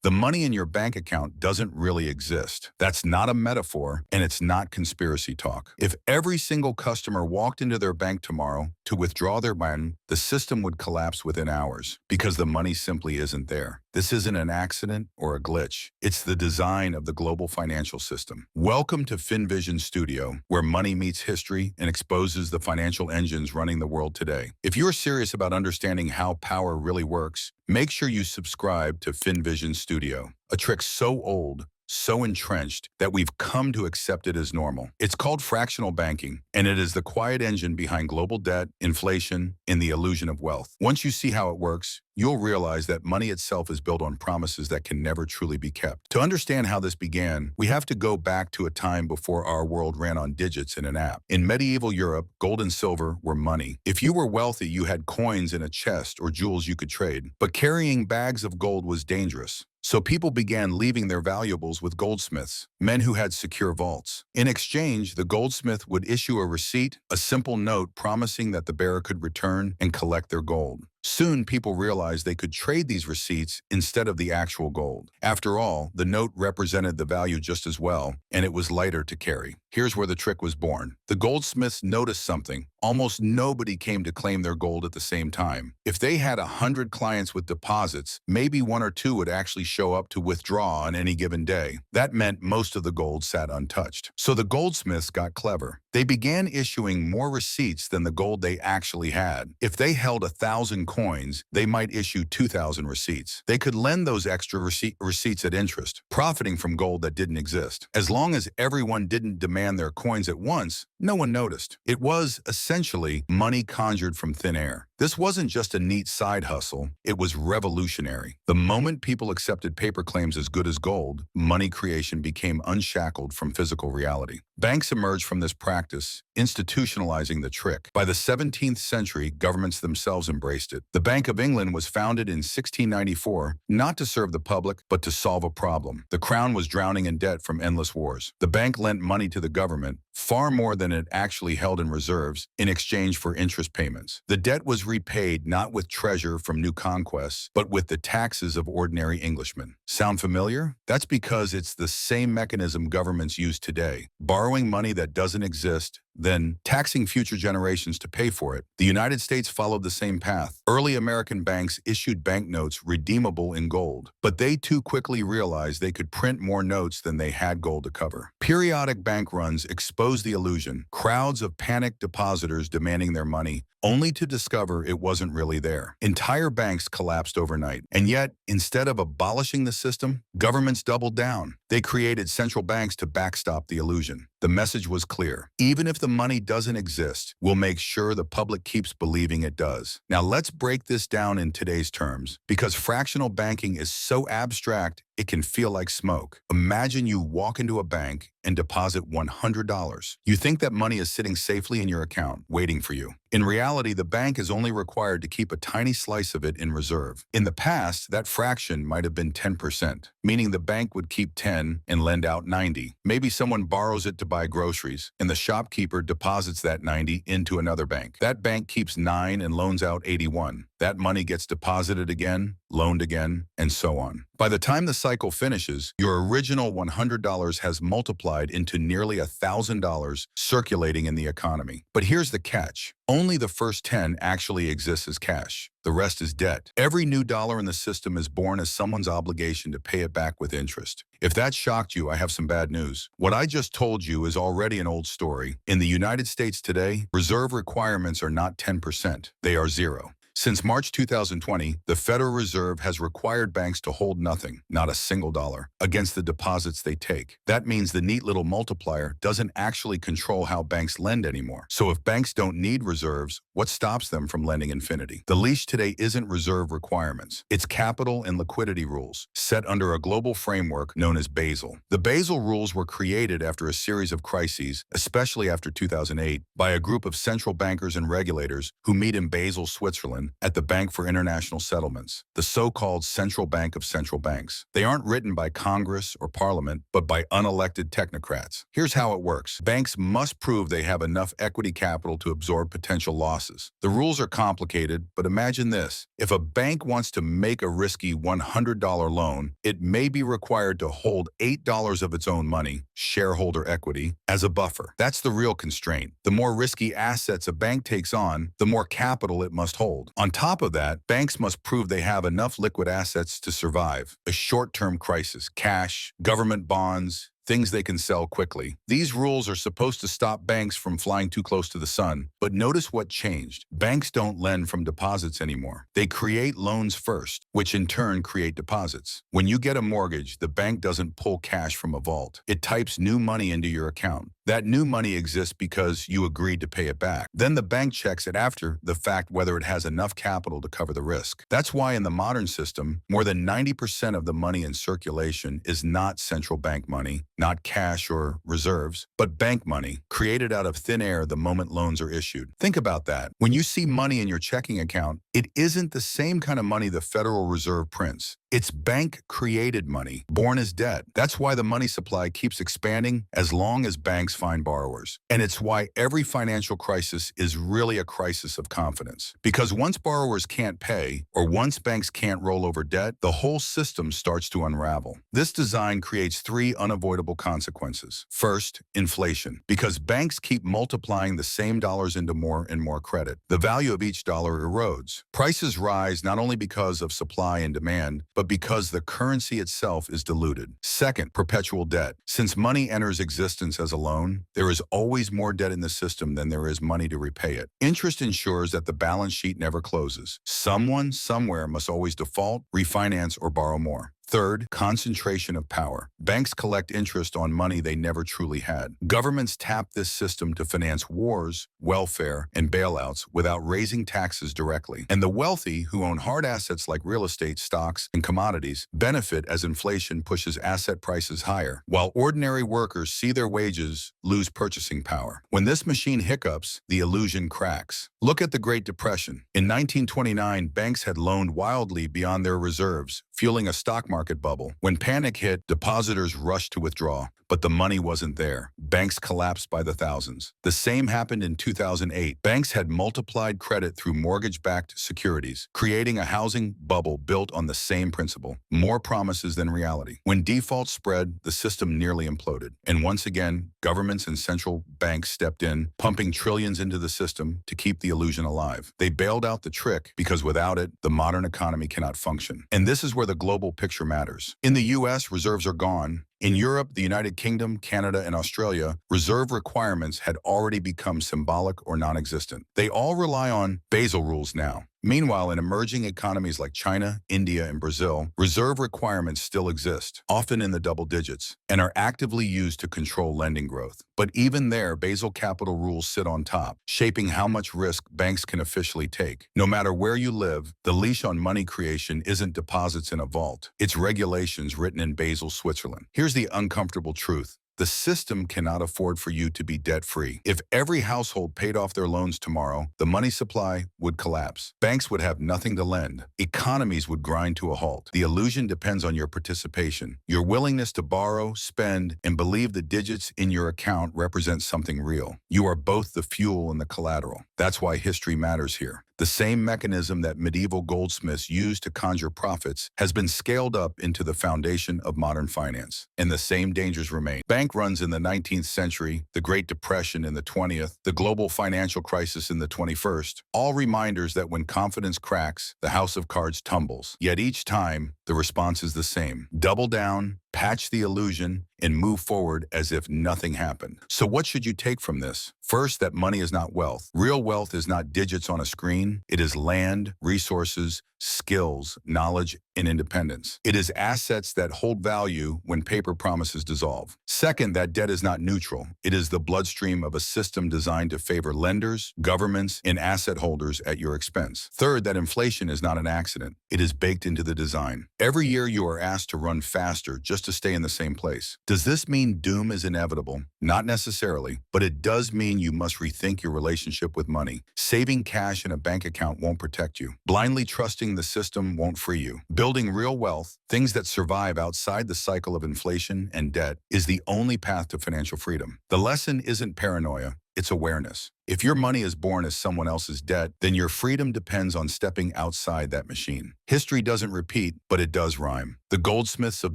The money in your bank account doesn't really exist. That's not a metaphor, and it's not conspiracy talk. If every single customer walked into their bank tomorrow to withdraw their money, the system would collapse within hours because the money simply isn't there. This isn't an accident or a glitch. It's the design of the global financial system. Welcome to FinVision Studio, where money meets history and exposes the financial engines running the world today. If you're serious about understanding how power really works, make sure you subscribe to FinVision Studio, a trick so old, so entrenched that we've come to accept it as normal. It's called fractional banking, and it is the quiet engine behind global debt, inflation, and the illusion of wealth. Once you see how it works, you'll realize that money itself is built on promises that can never truly be kept. To understand how this began, we have to go back to a time before our world ran on digits in an app. In medieval Europe, gold and silver were money. If you were wealthy, you had coins in a chest or jewels you could trade. But carrying bags of gold was dangerous. So people began leaving their valuables with goldsmiths, men who had secure vaults. In exchange, the goldsmith would issue a receipt, a simple note promising that the bearer could return and collect their gold. Soon, people realized they could trade these receipts instead of the actual gold. After all, the note represented the value just as well, and it was lighter to carry. Here's where the trick was born. The goldsmiths noticed something. Almost nobody came to claim their gold at the same time. If they had 100 clients with deposits, maybe one or two would actually show up to withdraw on any given day. That meant most of the gold sat untouched. So the goldsmiths got clever. They began issuing more receipts than the gold they actually had. If they held 1,000 coins, they might issue 2,000 receipts. They could lend those extra receipts at interest, profiting from gold that didn't exist. As long as everyone didn't demand their coins at once, no one noticed. It was essentially money conjured from thin air. This wasn't just a neat side hustle, it was revolutionary. The moment people accepted paper claims as good as gold, money creation became unshackled from physical reality. Banks emerged from this practice, institutionalizing the trick. By the 17th century, governments themselves embraced it. The Bank of England was founded in 1694, not to serve the public, but to solve a problem. The crown was drowning in debt from endless wars. The bank lent money to the government, far more than it actually held in reserves, in exchange for interest payments. The debt was repaid not with treasure from new conquests, but with the taxes of ordinary Englishmen. Sound familiar? That's because it's the same mechanism governments use today. Borrowing money that doesn't exist, then taxing future generations to pay for it. The United States followed the same path. Early American banks issued banknotes redeemable in gold, but they too quickly realized they could print more notes than they had gold to cover. Periodic bank runs exposed the illusion, crowds of panicked depositors demanding their money, only to discover it wasn't really there. Entire banks collapsed overnight. And yet, instead of abolishing the system, governments doubled down. They created central banks to backstop the illusion. The message was clear. Even if the money doesn't exist, we'll make sure the public keeps believing it does. Now let's break this down in today's terms, because fractional banking is so abstract, it can feel like smoke. Imagine you walk into a bank and deposit $100. You think that money is sitting safely in your account, waiting for you. In reality, the bank is only required to keep a tiny slice of it in reserve. In the past, that fraction might have been 10%, meaning the bank would keep 10 and lend out 90. Maybe someone borrows it to buy groceries, and the shopkeeper deposits that 90 into another bank. That bank keeps 9 and loans out 81. That money gets deposited again, loaned again, and so on. By the time the cycle finishes, your original $100 has multiplied into nearly $1,000 circulating in the economy. But here's the catch. Only the first 10 actually exists as cash. The rest is debt. Every new dollar in the system is born as someone's obligation to pay it back with interest. If that shocked you, I have some bad news. What I just told you is already an old story. In the United States today, reserve requirements are not 10%. They are 0. Since March 2020, the Federal Reserve has required banks to hold nothing, not a single dollar, against the deposits they take. That means the neat little multiplier doesn't actually control how banks lend anymore. So if banks don't need reserves, what stops them from lending infinity? The leash today isn't reserve requirements. It's capital and liquidity rules, set under a global framework known as Basel. The Basel rules were created after a series of crises, especially after 2008, by a group of central bankers and regulators who meet in Basel, Switzerland, Switzerland at the Bank for International Settlements, the so-called central bank of central banks. They aren't written by Congress or Parliament, but by unelected technocrats. Here's how it works. Banks must prove they have enough equity capital to absorb potential losses. The rules are complicated, but imagine this. If a bank wants to make a risky $100 loan, it may be required to hold $8 of its own money, shareholder equity, as a buffer. That's the real constraint. The more risky assets a bank takes on, the more capital it must hold. On top of that, banks must prove they have enough liquid assets to survive a short-term crisis, cash, government bonds, things they can sell quickly. These rules are supposed to stop banks from flying too close to the sun. But notice what changed. Banks don't lend from deposits anymore. They create loans first, which in turn create deposits. When you get a mortgage, the bank doesn't pull cash from a vault. It types new money into your account. That new money exists because you agreed to pay it back. Then the bank checks it after the fact whether it has enough capital to cover the risk. That's why in the modern system, more than 90% of the money in circulation is not central bank money, not cash or reserves, but bank money, created out of thin air the moment loans are issued. Think about that. When you see money in your checking account, it isn't the same kind of money the Federal Reserve prints. It's bank-created money, born as debt. That's why the money supply keeps expanding as long as banks find borrowers. And it's why every financial crisis is really a crisis of confidence. Because once borrowers can't pay, or once banks can't roll over debt, the whole system starts to unravel. This design creates three unavoidable consequences. First, inflation. Because banks keep multiplying the same dollars into more and more credit, the value of each dollar erodes. Prices rise not only because of supply and demand, but because the currency itself is diluted. Second, perpetual debt. Since money enters existence as a loan, there is always more debt in the system than there is money to repay it. Interest ensures that the balance sheet never closes. Someone, somewhere must always default, refinance, or borrow more. Third, concentration of power. Banks collect interest on money they never truly had. Governments tap this system to finance wars, welfare, and bailouts without raising taxes directly. And the wealthy, who own hard assets like real estate, stocks, and commodities, benefit as inflation pushes asset prices higher, while ordinary workers see their wages lose purchasing power. When this machine hiccups, the illusion cracks. Look at the Great Depression. In 1929, banks had loaned wildly beyond their reserves, fueling a stock market bubble. When panic hit, depositors rushed to withdraw, but the money wasn't there. Banks collapsed by the thousands. The same happened in 2008. Banks had multiplied credit through mortgage-backed securities, creating a housing bubble built on the same principle. More promises than reality. When defaults spread, the system nearly imploded. And once again, governments and central banks stepped in, pumping trillions into the system to keep the illusion alive. They bailed out the trick because without it, the modern economy cannot function. And this is where the global picture matters. In the US, reserves are gone. In Europe, the United Kingdom, Canada, and Australia, reserve requirements had already become symbolic or non-existent. They all rely on Basel rules now. Meanwhile, in emerging economies like China, India, and Brazil, reserve requirements still exist, often in the double digits, and are actively used to control lending growth. But even there, Basel capital rules sit on top, shaping how much risk banks can officially take. No matter where you live, the leash on money creation isn't deposits in a vault. It's regulations written in Basel, Switzerland. Here's the uncomfortable truth. The system cannot afford for you to be debt-free. If every household paid off their loans tomorrow, the money supply would collapse. Banks would have nothing to lend. Economies would grind to a halt. The illusion depends on your participation, your willingness to borrow, spend, and believe the digits in your account represent something real. You are both the fuel and the collateral. That's why history matters here. The same mechanism that medieval goldsmiths used to conjure profits has been scaled up into the foundation of modern finance, and the same dangers remain. Bank runs in the 19th century, the Great Depression in the 20th, the global financial crisis in the 21st, all reminders that when confidence cracks, the house of cards tumbles. Yet each time, the response is the same. Double down, patch the illusion, and move forward as if nothing happened. So what should you take from this? First, that money is not wealth. Real wealth is not digits on a screen. It is land, resources, skills, knowledge, in independence. It is assets that hold value when paper promises dissolve. Second, that debt is not neutral. It is the bloodstream of a system designed to favor lenders, governments, and asset holders at your expense. Third, that inflation is not an accident. It is baked into the design. Every year you are asked to run faster just to stay in the same place. Does this mean doom is inevitable? Not necessarily, but it does mean you must rethink your relationship with money. Saving cash in a bank account won't protect you. Blindly trusting the system won't free you. Building real wealth, things that survive outside the cycle of inflation and debt, is the only path to financial freedom. The lesson isn't paranoia, it's awareness. If your money is born as someone else's debt, then your freedom depends on stepping outside that machine. History doesn't repeat, but it does rhyme. The goldsmiths of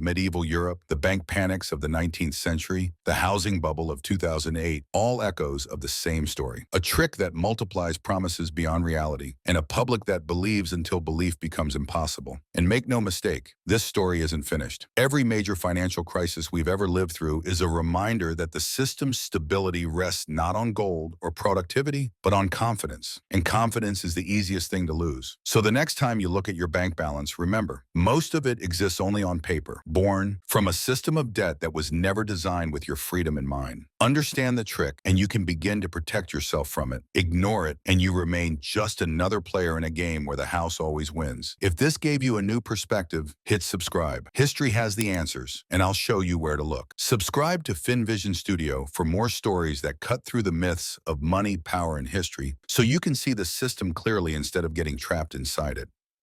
medieval Europe, the bank panics of the 19th century, the housing bubble of 2008, all echoes of the same story. A trick that multiplies promises beyond reality, and a public that believes until belief becomes impossible. And make no mistake, this story isn't finished. Every major financial crisis we've ever lived through is a reminder that the system's stability rests not on gold or productivity, but on confidence. And confidence is the easiest thing to lose. So the next time you look at your bank balance, remember, most of it exists only on paper, born from a system of debt that was never designed with your freedom in mind. Understand the trick, and you can begin to protect yourself from it. Ignore it, and you remain just another player in a game where the house always wins. If this gave you a new perspective, hit subscribe. History has the answers, and I'll show you where to look. Subscribe to FinVision Studio for more stories that cut through the myths of money, power, and history, so you can see the system clearly instead of getting trapped inside it.